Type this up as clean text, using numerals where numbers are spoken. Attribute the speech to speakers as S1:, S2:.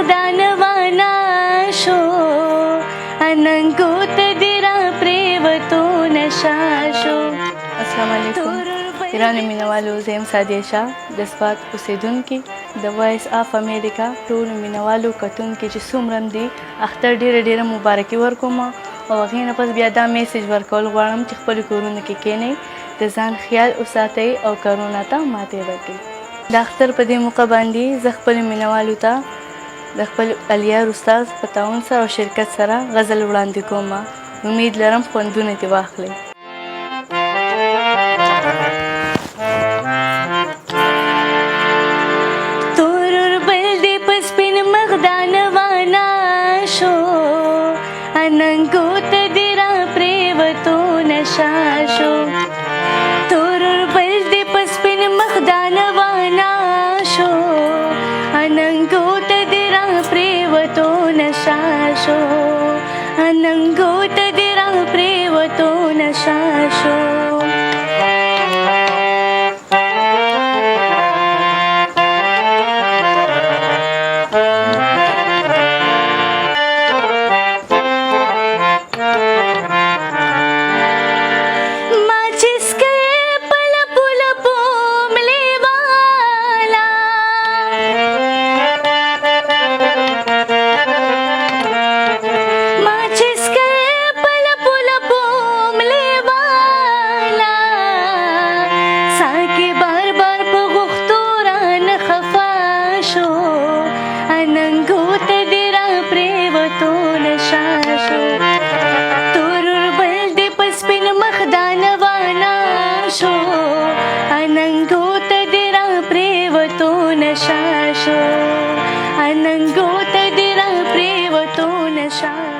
S1: मगदानवाना शो अनंगो तदिरा प्रेवतो नशाशो। अस्सलाम वालेकुम ईरानी मीनावालो, ज़ेम सादिया शाह जज्बात اوسیدونکي د وایس اف امریکا ټول مینوالو کتونکي چې څومره دي اختر ډیره مبارکي ورکوم او هغې نه پس بیا دا میسج ورکول غواړم چې خپل کورونو کې کینئ، د ځان خیال وساتئ او کرونا ته ماتې ورکړئ. د اختر په دې موقع باندې زه خپل مینوالو ته د خپل الیار استاد په تعاون سره او شرکت سره غزل وړاندې کوم. امید لرم خوندونه دې واخلئ. अनंगो तदिरा प्रेवतो नशाशो तोरुर बल दे पस्पिन मखदानवाना शो अनंगो तदिरा प्रेवतो नशाशो अनंगो तदिरा प्रेवतो नशाशो. अनंगो तदिरा प्रेवतो नशाशो तोरुर बल दे पस्पिन मखदानवाना शो अनंगो तदिरा प्रेवतो नशाशो अनंगो तदिरा प्रेवतो नशाशो.